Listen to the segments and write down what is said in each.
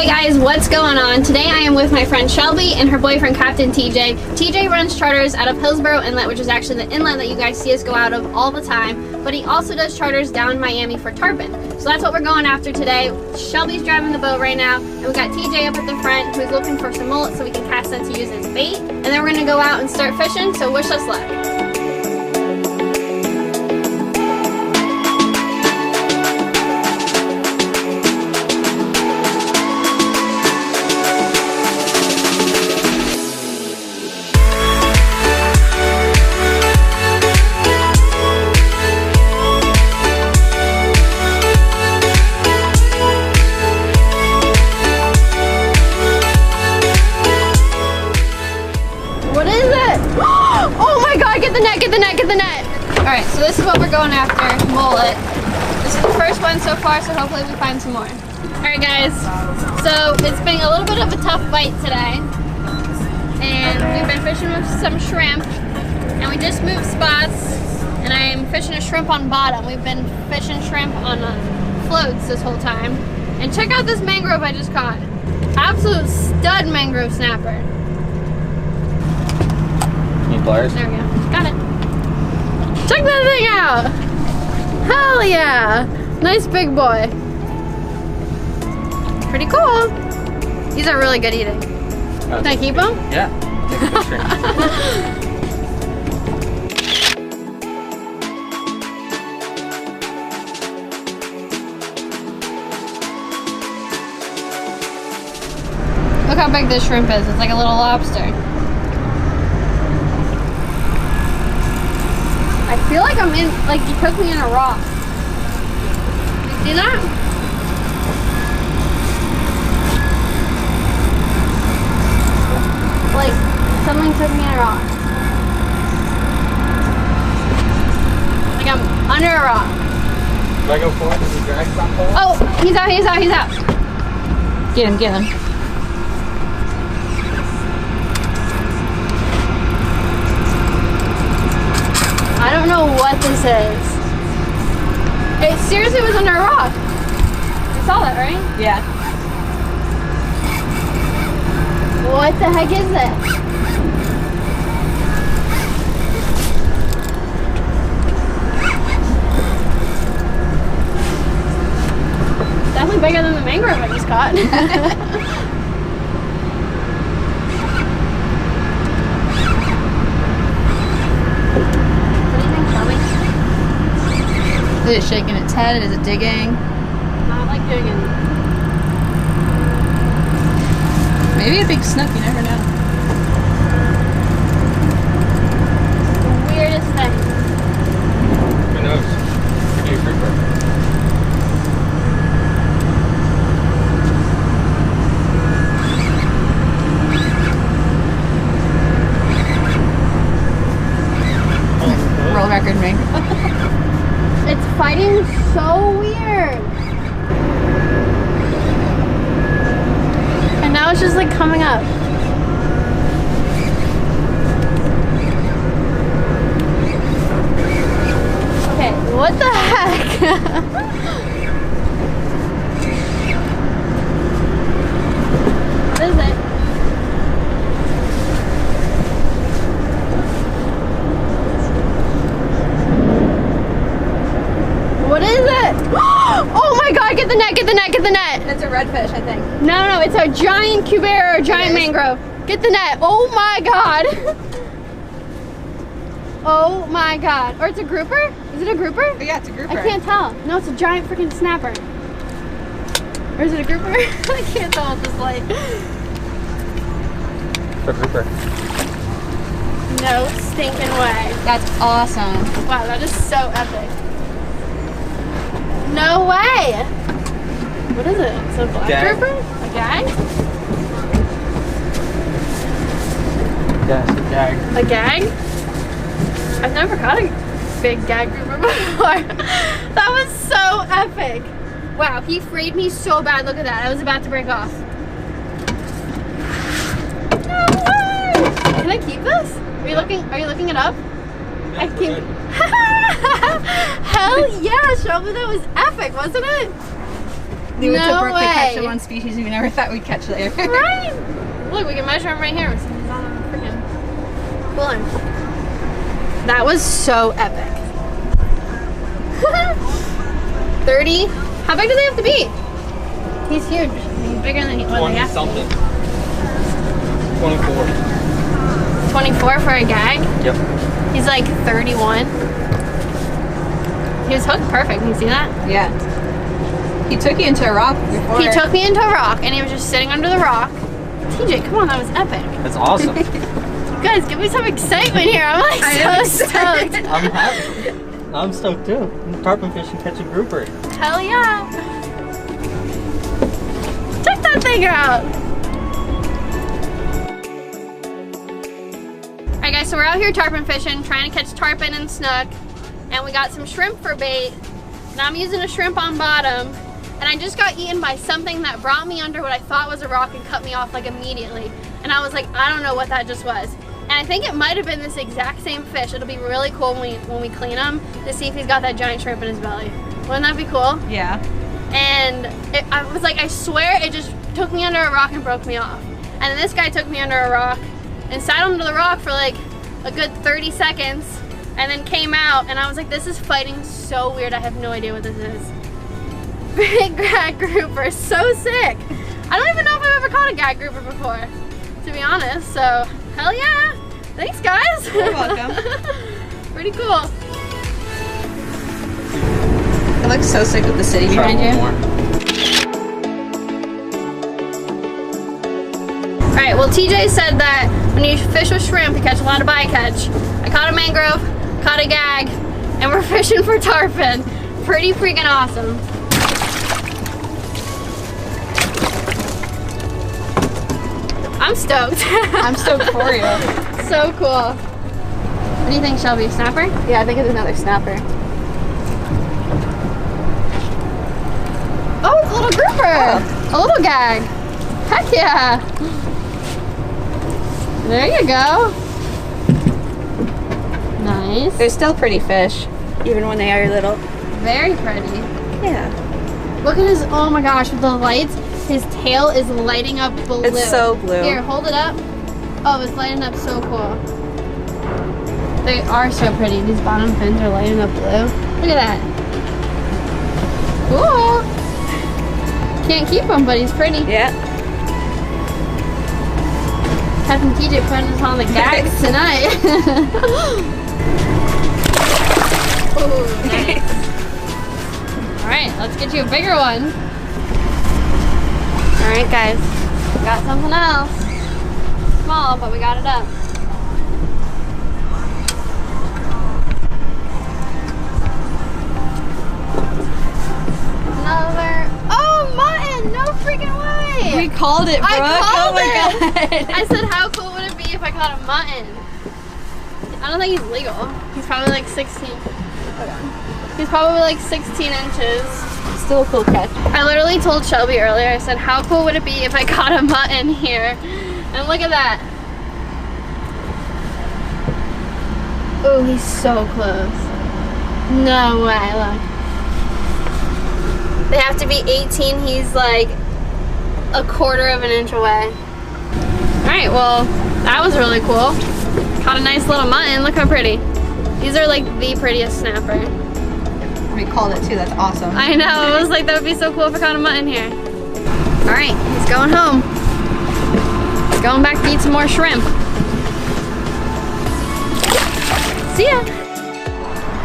Hey guys, what's going on? Today I am with my friend Shelby and her boyfriend Captain TJ. TJ runs charters out of Hillsborough Inlet, which is actually the inlet that you guys see us go out of all the time, but he also does charters down in Miami for tarpon. So that's what we're going after today. Shelby's driving the boat right now, and we got TJ up at the front who's looking for some mullet so we can cast them to use as bait. And then we're gonna go out and start fishing, so wish us luck. Get the net. All right, so this is what we're going after, mullet. This is the first one so far, so hopefully we find some more. All right, guys, so it's been a little bit of a tough bite today, and we've been fishing with some shrimp, and we just moved spots, and I'm fishing a shrimp on bottom. We've been fishing shrimp on floats this whole time, and check out this mangrove I just caught. Absolute stud mangrove snapper. Need pliers? There we go, got it. Check that thing out! Hell yeah! Nice big boy. Pretty cool. These are really good eating. Can I keep them? Yeah. Take a picture. Look how big this shrimp is. It's like a little lobster. I feel like I'm in, like you took me in a rock. You see that? Like something took me in a rock. Like I'm under a rock. Do I go for it? Does he drag that pole? Oh, he's out, he's out, he's out. Get him, get him. I don't know what this is. It seriously was under a rock. You saw that, right? Yeah. What the heck is that? Definitely bigger than the mangrove I just caught. Is it shaking its head? Is it digging? Not like digging. Maybe a big snook, you never know. The weirdest thing. Who knows? Could be a grouper. World record mangrove. It's fighting so weird. And now it's just like coming up. Okay, what the heck? What is it? What is it? Oh my god, get the net, get the net, get the net. It's a redfish, I think. No, it's a giant cubera or giant mangrove. Get the net. Oh my god. Oh my god. Or it's a grouper? Is it a grouper? Oh, yeah, it's a grouper. I can't tell. No, it's a giant freaking snapper. Or is it a grouper? I can't tell with this light. It's a grouper. No stinking way. That's awesome. Wow, that is so epic. No way! What is it? It's a black grouper? A gag? Yeah, it's a gag. A gag? I've never caught a big gag grouper before. That was so epic. Wow, he frayed me so bad. Look at that. I was about to break off. No way! Can I keep this? Are you looking it up? I keep. Hell yeah, Shelby, that was epic, wasn't it? We went to No Berkeley catch way. the one species we never thought we'd catch there. Right? Look, we can measure him right here. He's on the freaking cooler. That was so epic. 30? How big do they have to be? He's huge. He's bigger than what they 20 have to something. be. 24. 24 for a gag? Yep. He's like 31. He was hooked perfect. You see that? Yeah. He took you into a rock before. He took me into a rock and he was just sitting under the rock. TJ, come on, that was epic. That's awesome. Guys, give me some excitement here. I'm like so stoked. I'm happy. I'm stoked too. I'm tarpon fishing, catching grouper. Hell yeah. Check that thing out. Alright guys, so we're out here tarpon fishing, trying to catch tarpon and snook. And we got some shrimp for bait. And I'm using a shrimp on bottom. And I just got eaten by something that brought me under what I thought was a rock and cut me off like immediately. And I was like, I don't know what that just was. And I think it might have been this exact same fish. It'll be really cool when we clean him to see if he's got that giant shrimp in his belly. Wouldn't that be cool? Yeah. And I was like, I swear it just took me under a rock and broke me off. And then this guy took me under a rock and sat under the rock for like a good 30 seconds and then came out and I was like, this is fighting so weird. I have no idea what this is. Big gag grouper, so sick. I don't even know if I've ever caught a gag grouper before, to be honest. So, hell yeah. Thanks guys. You're welcome. Pretty cool. It looks so sick with the city behind you. Alright, well TJ said that when you fish with shrimp, you catch a lot of bycatch. I caught a mangrove, caught a gag, and we're fishing for tarpon. Pretty freaking awesome. I'm stoked. I'm stoked for you. So cool. What do you think, Shelby? Snapper? Yeah, I think it's another snapper. Oh, it's a little grouper. A little gag. Heck yeah. There you go. Nice. They're still pretty fish, even when they are little. Very pretty. Yeah. Look at his, oh my gosh, with the lights, his tail is lighting up blue. It's so blue. Here, hold it up. Oh, it's lighting up so cool. They are so pretty. These bottom fins are lighting up blue. Look at that. Cool. Can't keep him, but he's pretty. Yeah. Captain TJ putting us on the gags tonight. Ooh, nice. Alright, let's get you a bigger one. Alright guys, we got something else. Small, but we got it up. Another, oh mutton, no freaking way. We called it, Brooke. I called oh my God. I said, how cool would it be if I caught a mutton? I don't think he's legal. He's probably like 16. He's probably like 16 inches. Still a cool catch. I literally told Shelby earlier, I said, how cool would it be if I caught a mutton here? And look at that. Oh, he's so close. No way, look. They have to be 18. He's like a quarter of an inch away. All right, well, that was really cool. Caught a nice little mutton. Look how pretty. These are like the prettiest snapper. We called it too. That's awesome. I know. I was like, that would be so cool if I caught a mutton here. All right, he's going home. He's going back to eat some more shrimp. See ya.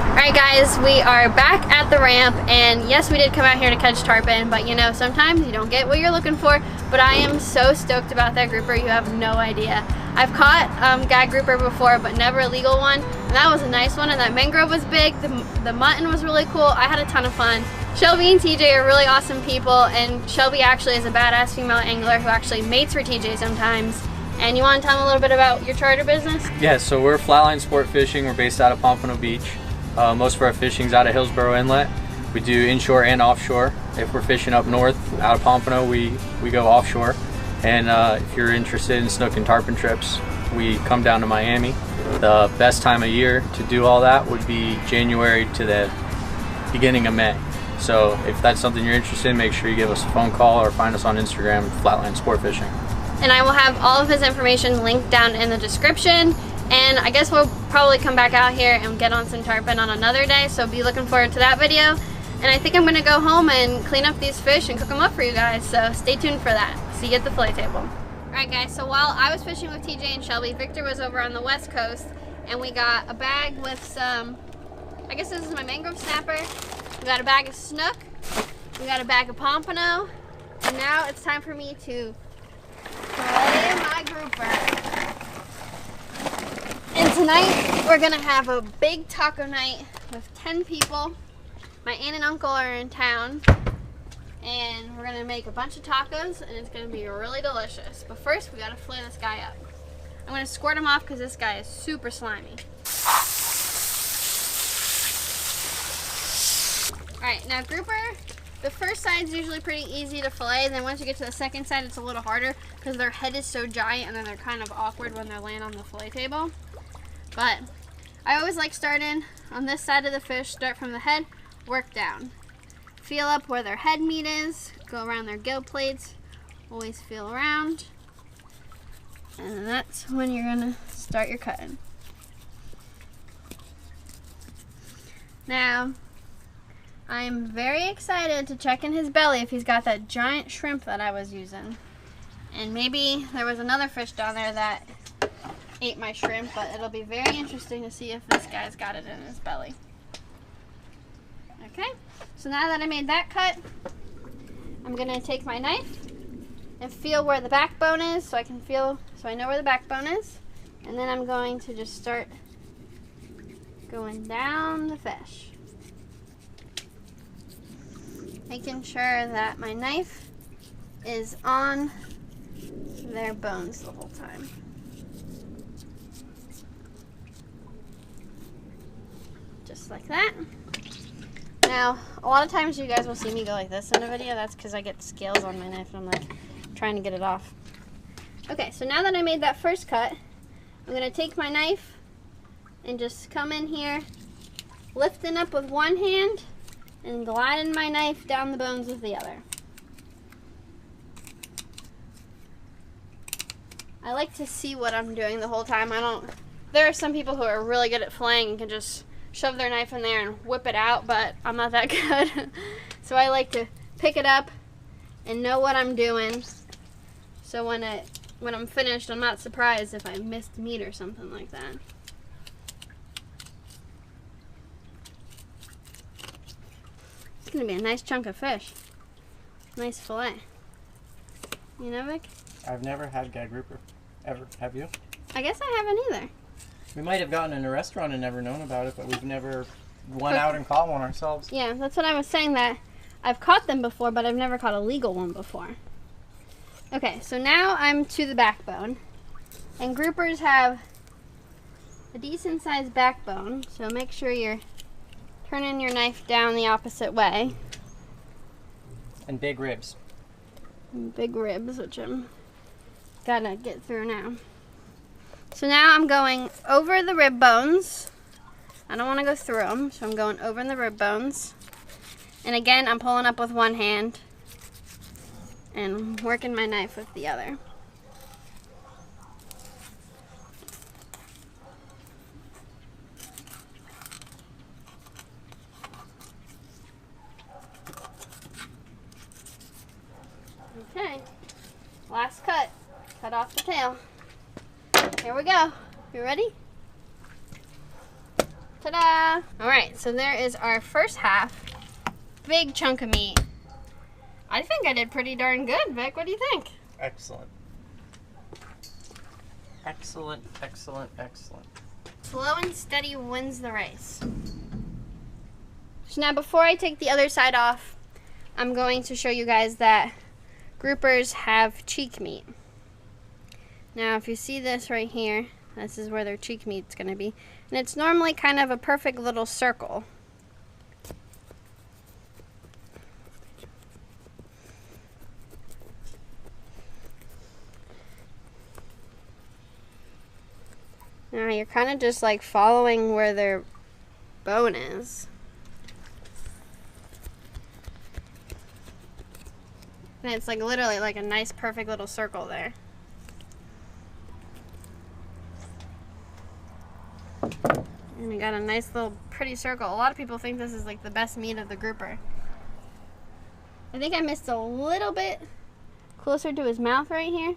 All right, guys, we are back at the ramp, and yes, we did come out here to catch tarpon, but you know, sometimes you don't get what you're looking for. But I am so stoked about that grouper. You have no idea. I've caught gag grouper before, but never a legal one. And that was a nice one, and that mangrove was big. The mutton was really cool. I had a ton of fun. Shelby and TJ are really awesome people, and Shelby actually is a badass female angler who actually mates for TJ sometimes. And you want to tell them a little bit about your charter business? Yeah, so we're Flatline Sportfishing. We're based out of Pompano Beach. Most of our fishing's out of Hillsborough Inlet. We do inshore and offshore. If we're fishing up north out of Pompano, we go offshore. And if you're interested in snook and tarpon trips, we come down to Miami. The best time of year to do all that would be January to the beginning of May. So if that's something you're interested in, make sure you give us a phone call or find us on Instagram, Flatline Sportfishing. And I will have all of his information linked down in the description. And I guess we'll probably come back out here and get on some tarpon on another day, so be looking forward to that video. And I think I'm gonna go home and clean up these fish and cook them up for you guys, so stay tuned for that. See you at the fillet table. Alright guys, so while I was fishing with TJ and Shelby, Victor was over on the west coast, and we got a bag with some, I guess this is my mangrove snapper, we got a bag of snook, we got a bag of pompano, and now it's time for me to fillet my grouper. And tonight we're gonna have a big taco night with 10 people. My aunt and uncle are in town, and we're gonna make a bunch of tacos, and it's gonna be really delicious. But first, we gotta fillet this guy up. I'm gonna squirt him off because this guy is super slimy. All right, now grouper, the first side's usually pretty easy to fillet. Then once you get to the second side, it's a little harder because their head is so giant, and then they're kind of awkward when they're laying on the fillet table. But I always like starting on this side of the fish, start from the head, work down. Feel up where their head meat is, go around their gill plates, always feel around. And that's when you're gonna start your cutting. Now, I'm very excited to check in his belly if he's got that giant shrimp that I was using. And maybe there was another fish down there that ate my shrimp, but it'll be very interesting to see if this guy's got it in his belly. Okay, so now that I made that cut, I'm gonna take my knife and feel where the backbone is, so I know where the backbone is, and then I'm going to just start going down the fish, making sure that my knife is on their bones the whole time. Just like that. Now, a lot of times you guys will see me go like this in a video. That's because I get scales on my knife and I'm like trying to get it off. Okay, so now that I made that first cut, I'm going to take my knife and just come in here, lifting up with one hand and gliding my knife down the bones with the other. I like to see what I'm doing the whole time. There are some people who are really good at filleting and can just shove their knife in there and whip it out, but I'm not that good. So I like to pick it up and know what I'm doing, so when I'm finished, I'm not surprised if I missed meat or something like that. It's gonna be a nice chunk of fish. Nice fillet. You know, Vic? I've never had Gag Grouper. Ever. Have you? I guess I haven't either. We might have gotten in a restaurant and never known about it, but we've never went out and caught one ourselves. Yeah, that's what I was saying, that I've caught them before, but I've never caught a legal one before. Okay, so now I'm to the backbone. And groupers have a decent sized backbone, so make sure you're turning your knife down the opposite way. And big ribs. And big ribs, which I'm gotta get through now. So now I'm going over the rib bones. I don't want to go through them, so I'm going over the rib bones. And again, I'm pulling up with one hand and working my knife with the other. Okay, last cut. Cut off the tail. Here we go. You ready? Ta-da! Alright, so there is our first half. Big chunk of meat. I think I did pretty darn good, Vic. What do you think? Excellent. Excellent, excellent, excellent. Slow and steady wins the race. So now before I take the other side off, I'm going to show you guys that groupers have cheek meat. Now if you see this right here, this is where their cheek meat's going to be. And it's normally kind of a perfect little circle. Now you're kind of just like following where their bone is. And it's like literally like a nice perfect little circle there. And we got a nice little pretty circle. A lot of people think this is like the best meat of the grouper. I think I missed a little bit closer to his mouth right here.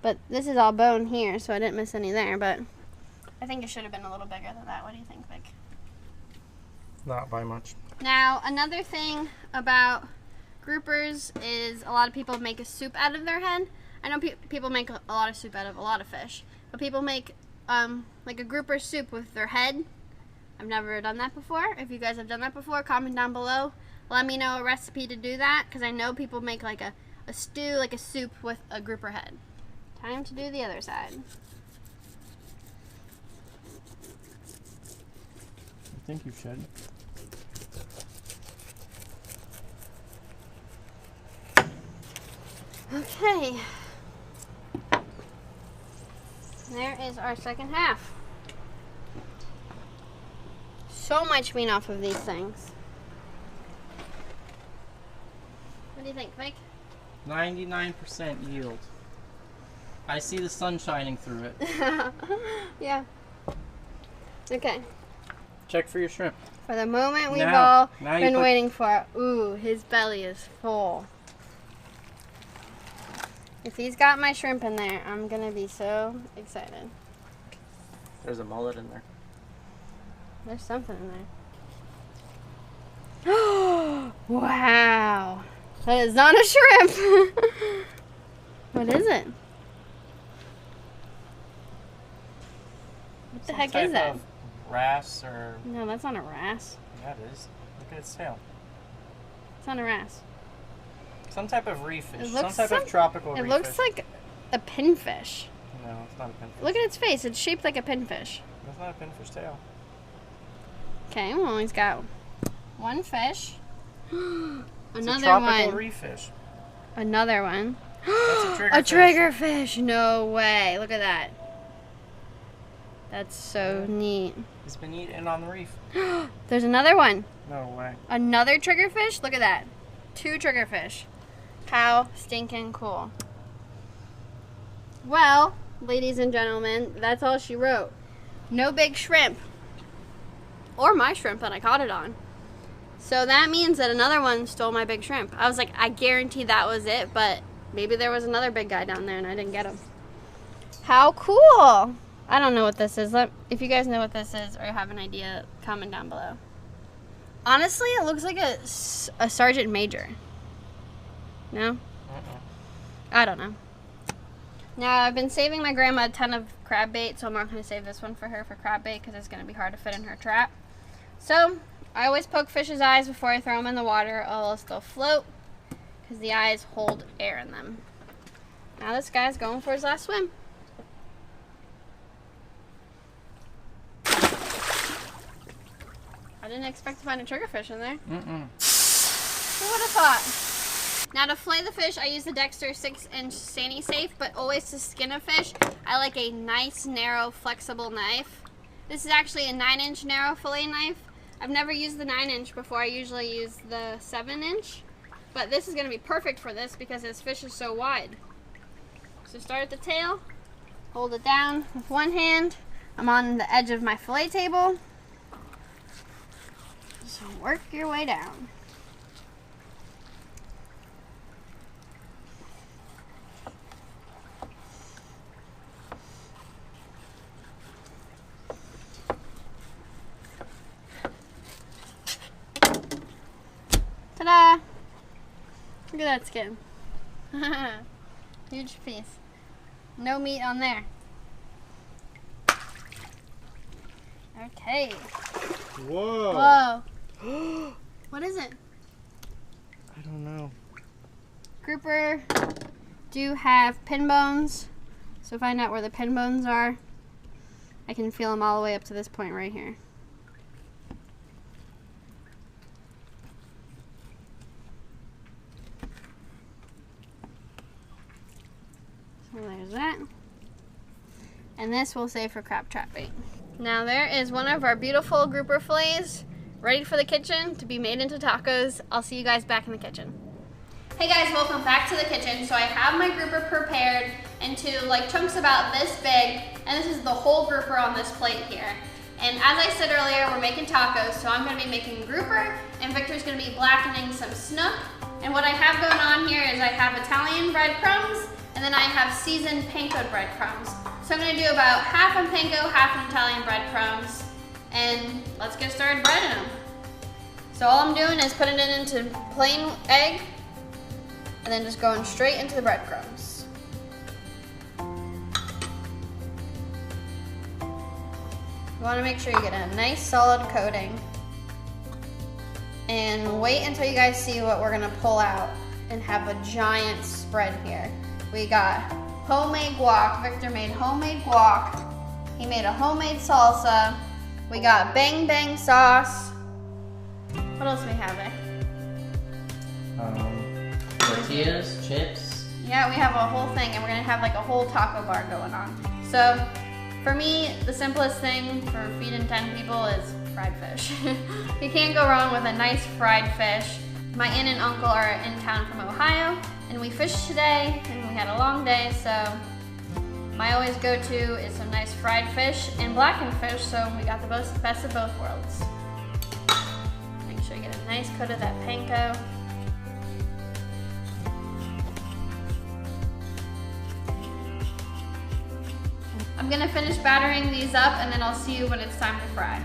But this is all bone here, so I didn't miss any there. But I think it should have been a little bigger than that. What do you think, Vic? Not by much. Now, another thing about groupers is a lot of people make a soup out of their head. I know people make a lot of soup out of a lot of fish. But people make like a grouper soup with their head. I've never done that before. If you guys have done that before, comment down below. Let me know a recipe to do that, because I know people make like a stew, like a soup with a grouper head. Time to do the other side. I think you should. Okay. There is our second half. So much meat off of these things. What do you think, Mike? 99% yield. I see the sun shining through it. Yeah. Okay. Check for your shrimp. For the moment we've Now all you been put- waiting for. Ooh, his belly is full. If he's got my shrimp in there, I'm gonna be so excited. There's a mullet in there. There's something in there. Wow. That is not a shrimp. What is it? What the heck is that? Of wrasse or... No, that's not a wrasse. Yeah, it is. Look at its tail. It's not a wrasse. Some type of reef It fish. looks Some type of tropical reef It looks fish. like a pinfish. No, it's not a pinfish. Look at its face. It's shaped like a pinfish. That's not a pinfish tail. Okay, well, he's got one fish. It's Another a tropical one. reef fish. Another one. That's a trigger A triggerfish. No way. Look at that. That's so neat. It's been eaten on the reef. There's another one. No way. Another triggerfish. Look at that. 2 triggerfish. How stinking cool. Well, ladies and gentlemen, that's all she wrote. No big shrimp. Or my shrimp that I caught it on. So that means that another one stole my big shrimp. I was like, I guarantee that was it, but maybe there was another big guy down there and I didn't get him. How cool! I don't know what this is. If you guys know what this is or have an idea, comment down below. Honestly, it looks like a sergeant major. No? I don't know. Now, I've been saving my grandma a ton of crab bait, so I'm not going to save this one for her for crab bait because it's going to be hard to fit in her trap. So, I always poke fish's eyes before I throw them in the water, or else they'll float because the eyes hold air in them. Now this guy's going for his last swim. I didn't expect to find a triggerfish in there. Who would have thought? Now to fillet the fish, I use the Dexter 6-inch Sani Safe, but always to skin a fish, I like a nice, narrow, flexible knife. This is actually a 9-inch narrow fillet knife. I've never used the 9-inch before. I usually use the 7-inch, but this is going to be perfect for this because this fish is so wide. So start at the tail, hold it down with one hand. I'm on the edge of my fillet table. So work your way down. Ta-da! Look at that skin. Huge piece. No meat on there. Okay. Whoa. Whoa. What is it? I don't know. Grouper do have pin bones. So find out where the pin bones are. I can feel them all the way up to this point right here. So there's that. And this we'll save for crab trap bait. Now there is one of our beautiful grouper fillets ready for the kitchen to be made into tacos. I'll see you guys back in the kitchen. Hey guys, welcome back to the kitchen. So I have my grouper prepared into like chunks about this big, and this is the whole grouper on this plate here. And as I said earlier, we're making tacos, so I'm gonna be making grouper, and Victor's gonna be blackening some snook. And what I have going on here is I have Italian breadcrumbs, and then I have seasoned panko breadcrumbs. So I'm gonna do about half a panko, half an Italian breadcrumbs, and let's get started breading them. So all I'm doing is putting it into plain egg, and then just going straight into the breadcrumbs. You want to make sure you get a nice solid coating. And wait until you guys see what we're gonna pull out and have a giant spread here. We got homemade guac. Victor made homemade guac. He made a homemade salsa. We got bang bang sauce. What else do we have there? Tortillas, chips. Yeah, we have a whole thing, and we're gonna have like a whole taco bar going on. So, for me, the simplest thing for feeding 10 people is fried fish. You can't go wrong with a nice fried fish. My aunt and uncle are in town from Ohio, and we fished today, and we had a long day, so my always go-to is some nice fried fish and blackened fish, so we got the best of both worlds. Make sure you get a nice coat of that panko. I'm gonna finish battering these up, and then I'll see you when it's time to fry.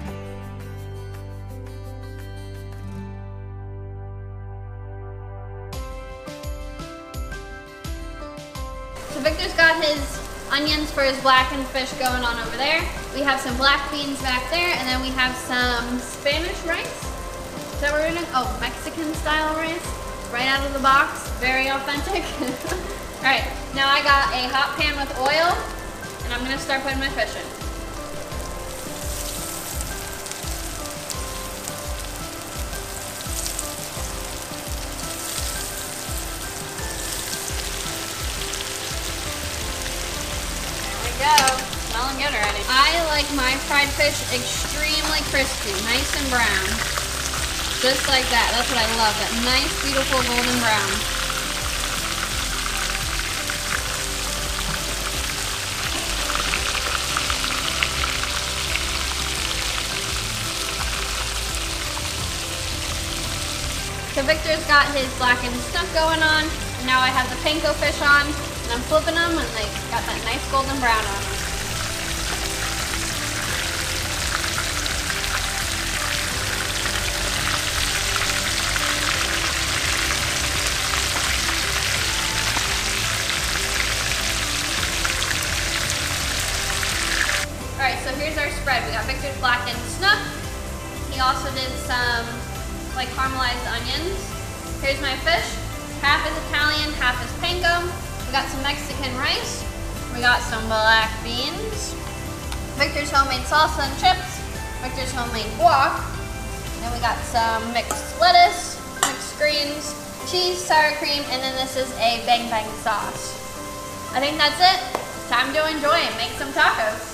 So Victor's got his onions for his blackened fish going on over there. We have some black beans back there, and then we have some Spanish rice. Is that what we're doing? Oh, Mexican style rice. Right out of the box, very authentic. All right, now I got a hot pan with oil, and I'm gonna start putting my fish in. There we go, smelling good already. I like my fried fish extremely crispy, nice and brown. Just like that, that's what I love, that nice, beautiful golden brown. So Victor's got his blackened snook going on, and now I have the panko fish on, and I'm flipping them, and they got that nice golden brown on them. All right, so here's our spread. We got Victor's blackened snook. He also did some like caramelized onions. Here's my fish. Half is Italian, half is panko. We got some Mexican rice. We got some black beans. Victor's homemade salsa and chips. Victor's homemade guac. Then we got some mixed lettuce, mixed greens, cheese, sour cream, and then this is a bang bang sauce. I think that's it. Time to enjoy and make some tacos.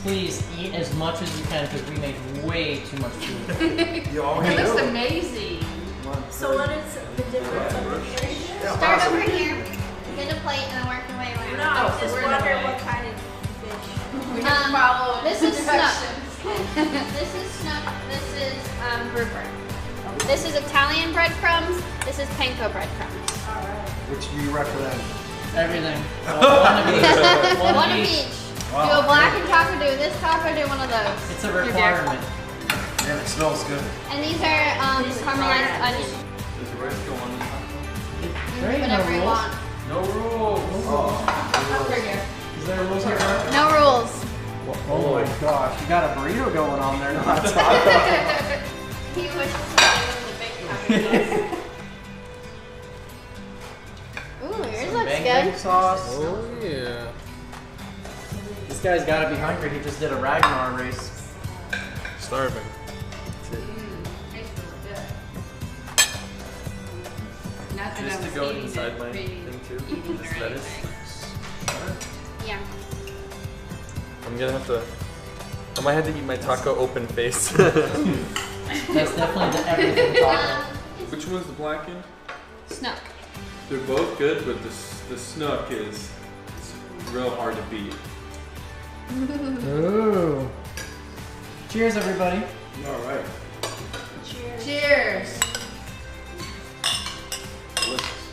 Please eat as much as you can because we made way too much food. It looks amazing. So what is the difference of the fish? Start over here, get a plate, and then work your way around. No, I just wonder what kind of fish. We have to follow This is snook. directions. This is snook. This is grouper. This is Italian breadcrumbs. This is panko breadcrumbs. Which do you recommend? Everything. One of each. One of each. Do a blackened taco, do this taco, do one of those. It's a requirement. And it smells good. And these are caramelized onions. Does the rice go on the taco? There ain't no Whatever you rules. want. No rules. Is there rules here? No rules. Oh my gosh, you got a burrito going on there, not a taco. He wishes he did the big taco. Ooh, yours looks Bang good. bang sauce. Oh yeah. guy's gotta be hungry. He just did a Ragnar race. Starving. Tastes really good. Not that Just I to was go eating inside it my pre- thing too. eating Just or lettuce. anything. Yeah. I'm gonna have to. I might have to eat my taco open face. That's definitely the everything taco. Which one's the blackened? Snook. They're both good, but the snook is real hard to beat. Ooh. Cheers, everybody. All right. Cheers. Cheers. Delicious.